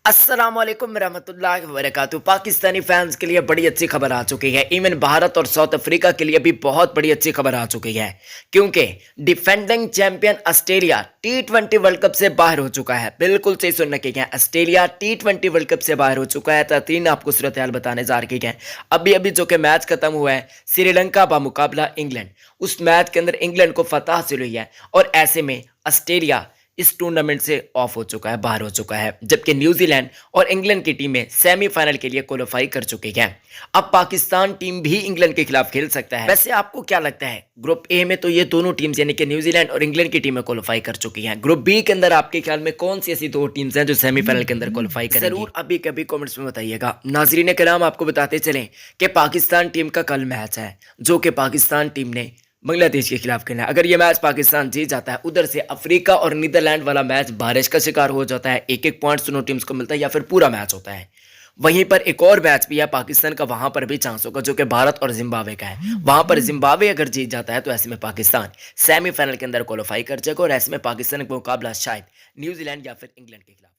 अस्सलाम वालेकुम रहमतुल्लाहि वबरकातुहू। पाकिस्तानी फैंस के लिए बड़ी अच्छी खबर आ चुकी है। इवन भारत और साउथ अफ्रीका के लिए भी बहुत बड़ी अच्छी खबर आ चुकी है, क्योंकि डिफेंडिंग चैंपियन ऑस्ट्रेलिया टी20 वर्ल्ड कप से बाहर हो चुका है। बिल्कुल सही सुन रखी है, ऑस्ट्रेलिया टी20 वर्ल्ड कप से बाहर हो चुका है। तो तीन आपको सूरत हाल बताने जा रही है। अभी अभी जो कि मैच खत्म हुआ है श्रीलंका बा मुकाबला इंग्लैंड, उस मैच के अंदर इंग्लैंड को फतह हासिल हुई है और ऐसे में ऑस्ट्रेलिया इस टूर्नामेंट से ऑफ हो चुका है, बाहर हो चुका है, जबकि न्यूजीलैंड और इंग्लैंड की टीमें सेमीफाइनल के लिए क्वालिफाई कर चुकी हैं। अब पाकिस्तान टीम भी इंग्लैंड के खिलाफ खेल सकता है। वैसे आपको क्या लगता है, ग्रुप ए में तो ये दोनों टीम्स यानी कि न्यूजीलैंड और इंग्लैंड की टीमें क्वालिफाई कर चुकी हैं। ग्रुप बी के अंदर आपके ख्याल में कौन सी ऐसी दो टीम्स हैं जो सेमीफाइनल के अंदर क्वालिफाई करेंगी? जरूर अभी कभी कमेंट्स में बताइएगा। नाजरीन कराम, आपको बताते चलें कि पाकिस्तान टीम का कल मैच है, जो कि पाकिस्तान टीम ने बांग्लादेश के खिलाफ खेलना है। अगर ये मैच पाकिस्तान जीत जाता है, उधर से अफ्रीका और नीदरलैंड वाला मैच बारिश का शिकार हो जाता है, एक एक पॉइंट दोनों टीम्स को मिलता है या फिर पूरा मैच होता है। वहीं पर एक और मैच भी है पाकिस्तान का, वहां पर भी चांस होगा, जो कि भारत और जिम्बाब्वे का है। वहां पर जिम्बाब्वे अगर जीत जाता है तो ऐसे में पाकिस्तान सेमीफाइनल के अंदर क्वालिफाई कर जाएगा और ऐसे में पाकिस्तान का मुकाबला शायद न्यूजीलैंड या फिर इंग्लैंड के खिलाफ।